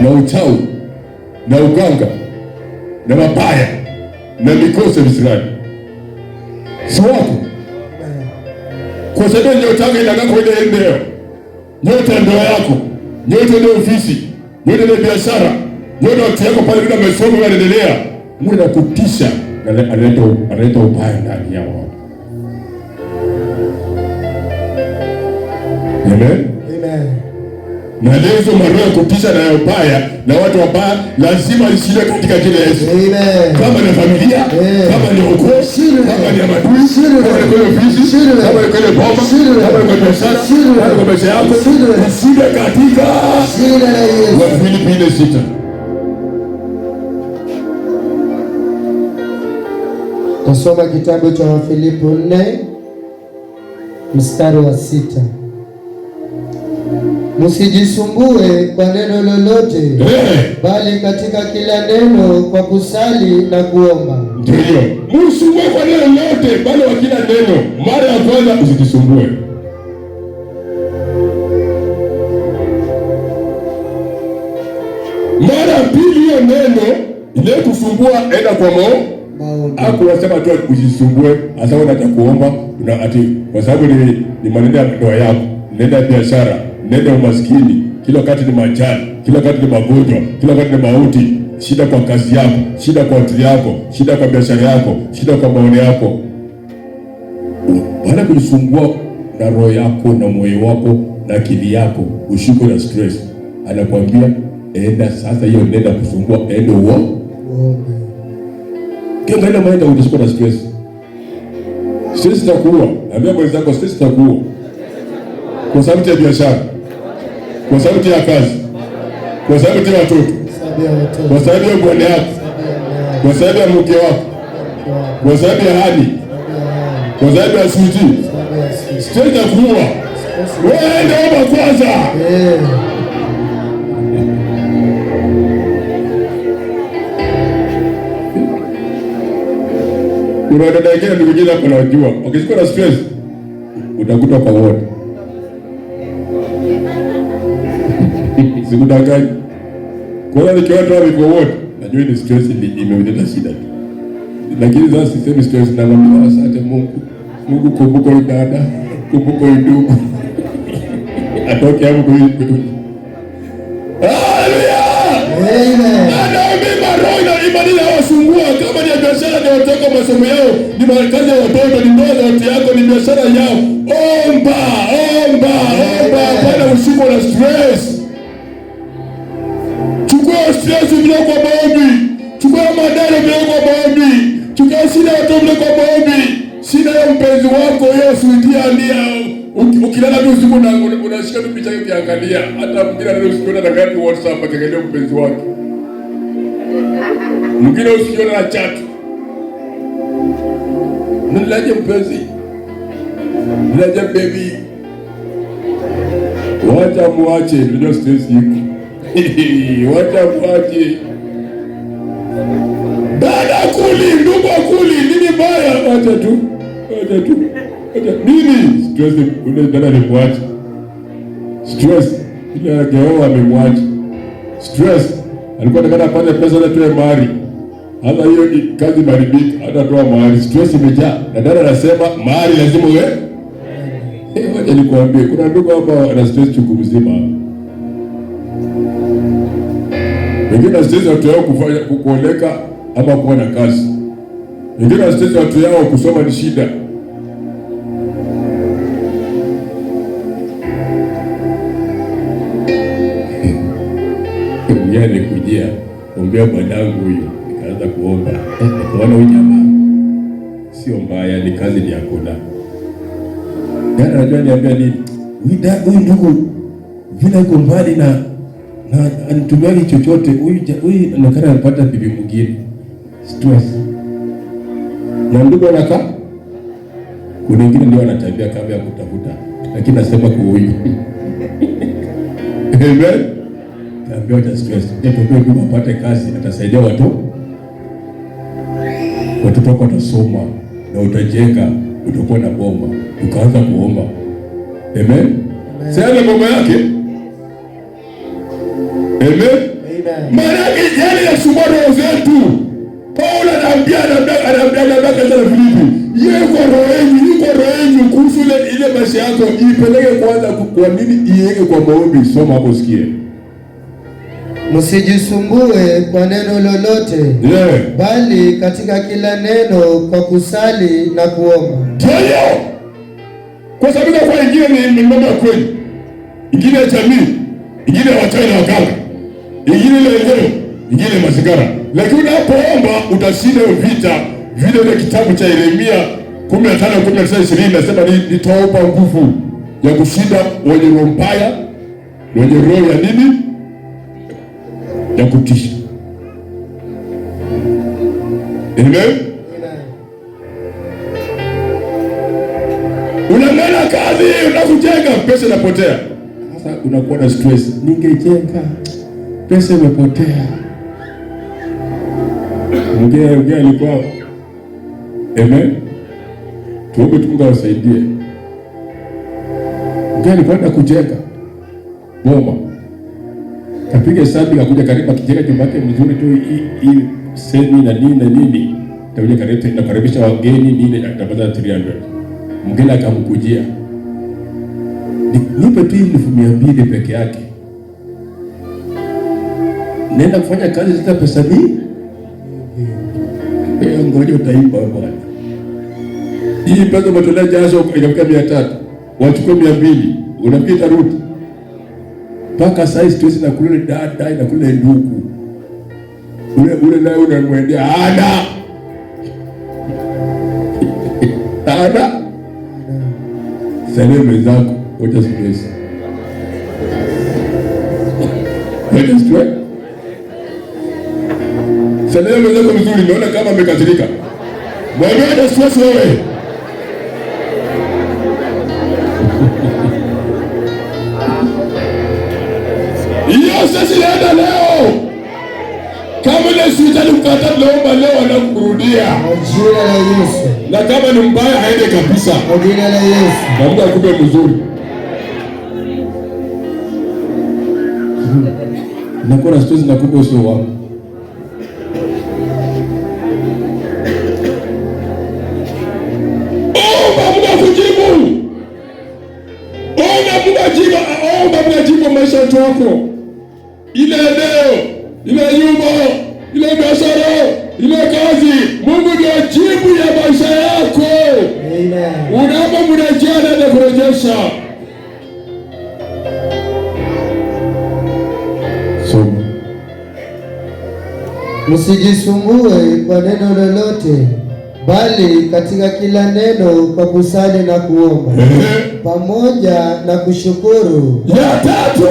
na uchawi na uganga na mabaya na mikosi visirani. Si wako. Kwa sababu nyota yako inakaa kwa ile eneo. Nyota ndio yako. Nyota ndio ofisi. Nyota ndio biashara. Nyota watu yako pale bila masomo yanaendelea. Mungu anakutisha na analeta ubaya ndani yao. Amen. Na lezo maroho ya kutisha na ubaya na watu wabaya lazima ishinde katika jina la Yesu. Amen. Kama ni familia, kama ni ukoo, kama ni madui, kama ni kwenye ofisi, kama ni kwenye boma, kama ni kwenye biashara, kama ni kwenye maisha yako, ishinde katika jina la Yesu. Wafilipi 4:6. Tusoma kitabu cha Wafilipi 4 mstari wa 6. Msijisumbue kwa neno lolote, bali katika kila neno kwa kusali na kuomba. Ndio. Msisumbue kwa neno lolote, bali kwa kila neno. Mara ya kwanza usijisumbue. Mara pili hiyo neno ile kusumbua enda kwa maombi. Hakuwasema tu usijisumbue, hasa unataka kuomba na ati kwa sababu ni maneno ya ndoa yako, nenda biashara, nenda umaskini, kila wakati ni majani, kila wakati ni magonjwa, kila wakati ni mauti, shida kwa kazi yako, shida kwa watu yako, shida kwa biashara yako, shida kwa maono yako. Bana kujisumbua na roho yako na moyo wako na akili yako, ushiko na stress. Anakuambia enda sasa, hiyo nenda kusumbua, enda uombe. Kenda maenda utashika na stress. Stress itakuua. Ambia mwenzako stress itakuua. Kwa sababu ya biashara. Kwa sababu ya kazi. Kwa sababu ya watoto. Kwa sababu ya bwana yako. Kwa sababu ya mke wako. Kwa sababu ya hali. Kwa sababu ya suti. Stress itakuua. Wewe ndio kwanza. Kuna dada yake ndio vijana kuna wajua. Ukishika na stress utakuta kwa wote. Sikudanganya. Kwa nikiwa tu hapo kwa wote, najua ni stress imeleta shida. Lakini sasa sisemi stress na mama, asante Mungu. Mungu kumbuka huyu dada, kumbuka huyu ndugu. Atoke hapo kwa hiyo. Haleluya! Amen. Imani na wasumbua kama ni biashara ni watoka masomo yao, ni kazi ya watoto, ni ndoa za watu yako, ni biashara yao. Omba. Hapana usiku na stress. Chukua stress bila kwa maombi. Chukua madhara bila kwa maombi. Chukua shida ya watoto bila kwa maombi. Shida ya mpenzi wako yeye usitia nia. Ukilala tu usiku na unashika tu picha ukiangalia. Hata mwingine leo usikiona na gani WhatsApp akiangalia mpenzi wake. Mwingine usikiona na chat. Nilaje mpenzi. Nilaje baby. Wacha muache, ndio stress iko. Wacha muache. Dada kuli, ndugu kuli, nini baya? Wacha tu. Nini? Stress ule dada ni muache. Stress ile ageo amemwacha. Stress alikuwa anataka apate pesa na toe mahari. Hata hiyo ni kazi maribika, hata toa mahari. Stress imejaa. Na dada anasema mahari lazima wewe. Wacha nikwambie, kuna ndugu hapa ana stress chungu mzima. Wengine stress watu yao kufanya kuoleka ama kuwa na kazi. Wengine stress watu yao kusoma ni shida. Mjane kujia ombea bwanangu huyo, nikaanza kuomba. Nikaona huyu jamaa sio mbaya, ni kazi ni yakona. Jana najua niambia nini? Huyu ndugu vile yuko mbali na anitumia chochote, huyu anakana anapata bibi mwingine. Stress. Na ndugu anakaa. Kuna wengine ndio wanatambia kama ya kutafuta. Lakini nasema kwa huyu. Amen. Tambia ta stress. Ndio ndugu apate kazi, atasaidia watoto wako watasoma na utajenga, utakuwa na bomba. Ukaanza kuomba. Amen. Sasa bomba yake. Amen. Maana yale ya sumbano zetu. Paulo anaambia katika Filipi, yuko roho kuhusu ile maisha yako ipeleke kwanza kwa nini iweke kwa maombi. Soma hapo sikie. Msijisumbue kwa neno lolote, bali katika kila neno kwa kusali na kuomba. Kwa sababu kwa ingine ni mambo ya kweli. Ingine ya jamii. ingine ya wachawi na wakala, ingine ile eneo, ingine masigara. Lakini unapoomba utashinda vita vile. Ile kitabu cha Yeremia 15:19-20 nasema nitawapa nguvu ya kushinda wenye roho mbaya, wenye roho ya nini? Ya kutisha. Amen. Unang'ana kazi, unakujenga, pesa inapotea. Sasa unakuwa na stress. Ningejenga, pesa imepotea. Ongea alikuwa. Amen. Tuombe Mungu awasaidie. Ongea alikuwa na kujenga boma. Kapiga sabi kakuja karibu akijenga nyumba yake mzuri tu, hii semi na nini. Takuja karibu na karibisha wageni nini, atapata 300. Mgeni akamkujia, nipe tu 200 peke yake, nenda kufanya kazi zita pesa mingi. Ngoja utaimba bwana, hii pesa matolea jasho ikafika 300, wachukue 200, unapita ruti mpaka saa hii stress na kule dada na kule ndugu ule naye unamwendea ana salia mwenzako, wacha stress. Salia mwenzako mzuri, naona kama amekasirika. Mwambie wacha stress wewe. Hiyo sasa inaenda leo. Kama ile sitani mkata naomba leo anakurudia. Jina la Yesu. Na kama ni mbaya haende kabisa. Jina la Yesu. Mungu akupe mzuri. Nakona stress na kupo sio wako. Mungu ajibu maisha yako. Ile eneo, ile nyumba, ile biashara, ile kazi, Mungu ndiye ajibu ya maisha yako. Amen. Unapomrejea na kurejesha. So, msijisumbue kwa neno lolote, bali katika kila neno kwa kusali na kuomba pamoja na kushukuru. Ya tatu,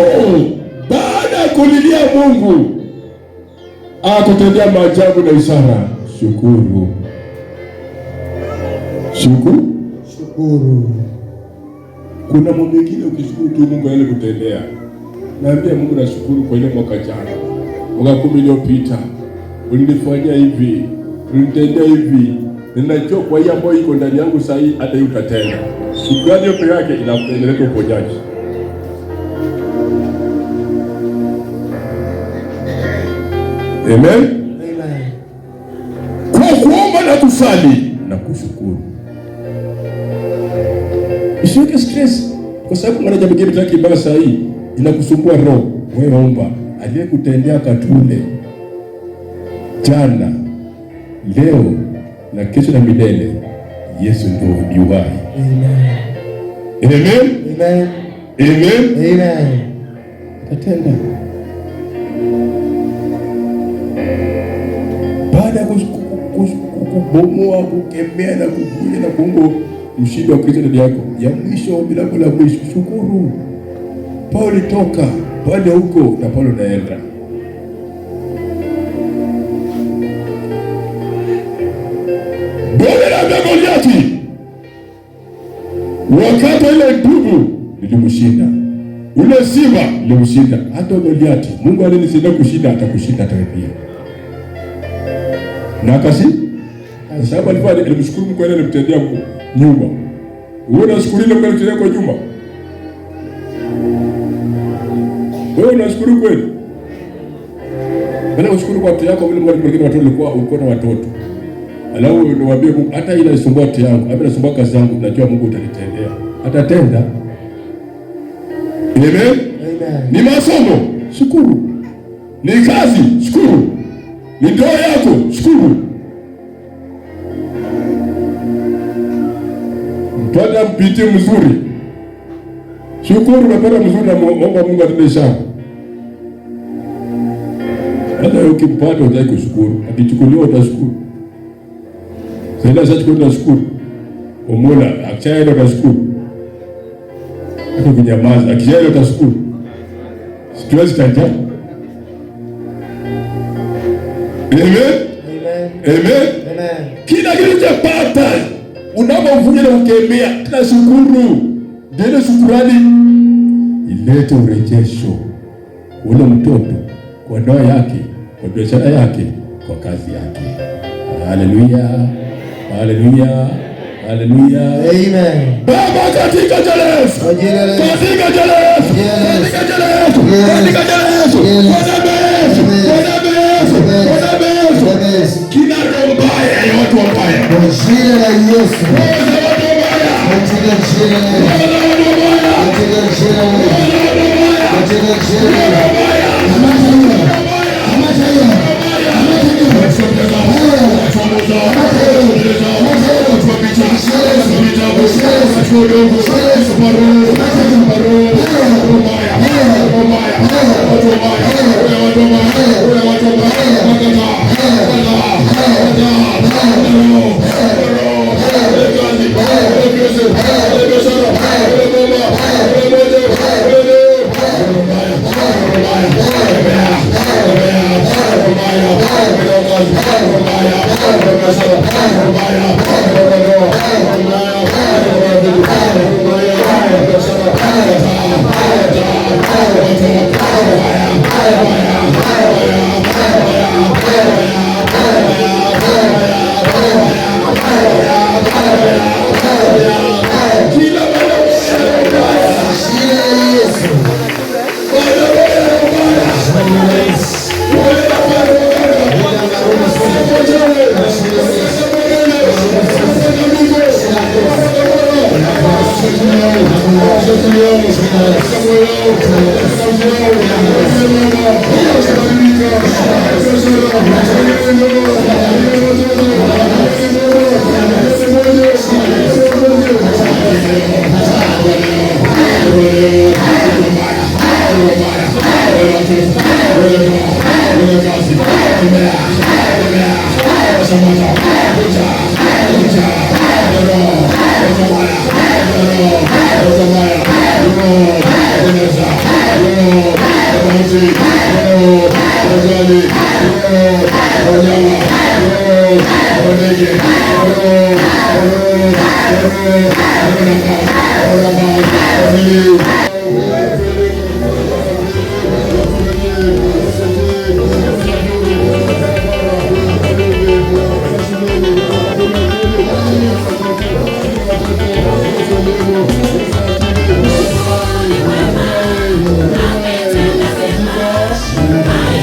baada ya kulilia Mungu akutendea maajabu na ishara, shukuru. Shukuru. Kuna mambo mengine ukishukuru tu Mungu yale kutendea. Naambia Mungu nashukuru kwa ile mwaka jana, mwaka 10 iliyopita ulinifanyia hivi, ulinitendea hivi. Ninajua kwa hiyo ambayo iko ndani yangu sasa hii hata hiyo utatenda. Shukrani pekee yake inaleta uponyaji. Amen. Amen. Kwa kuomba na kusali na kushukuru. Usiweke stress kwa sababu mwana jambo gani taki mbaya sasa hii inakusumbua roho. Wewe omba, aliyekutendea katule jana, leo na kesho na milele, Yesu ndio yuhai. Amen. Amen. Amen. Amen. Katenda. Baada ya kubomoa, kukemea na kukuja na kuungo ushindi wa Kristo ndani yako, ya mwisho bila la mwisho, shukuru. Paulo toka baada huko na Paulo naenda. Bwana na Goliati, wakati ile ndugu nilimshinda, ule simba nilimshinda, hata Goliati Mungu alinisaidia kushinda, atakushinda hata pia. Na kasi sababu alimshukuru Mungu ile alimtendea nyumba. Wewe unashukuru ile Mungu alimtendea kwa nyumba? Wewe unashukuru kweli? Bwana ushukuru kwa watu yako, vile Mungu alimbariki watoto, ulikuwa na watoto. Alafu niwaambie Mungu, hata ile isumbua watu yangu, hata isumbua kazi yangu, najua Mungu utanitendea. Atatenda. Amen. Amen. Ni masomo, shukuru. Ni kazi, shukuru. Ni ndoa yako, shukuru. Mpata mpite mzuri, shukuru. Unapata mzuri na omba Mungu atende ishara. Hata ukimpata utaki kushukuru, akichukuliwa utashukuru. Sasa chukua utashukuru. Umola akishaenda utashukuru. Hata kunyamaza akishaenda utashukuru. Sikiwezi kanja. Amen. Amen. Kila kilichopata unapomfunya na kukemea, tunashukuru. Ndio shukrani ilete urejesho ule mtoto kwa ndoa yake, kwa biashara yake, kwa kazi yake. Haleluya. Haleluya. Haleluya. Amen. Baba katika jina la Yesu. Katika jina la Yesu. Katika jina la Yesu. Katika jina la Yesu. Kila roho mbaya ya watu wabaya. Kwa jina la Yesu. Katika jina la Yesu. Katika jina la Yesu. Katika jina la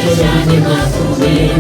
Maisha ni mazuri,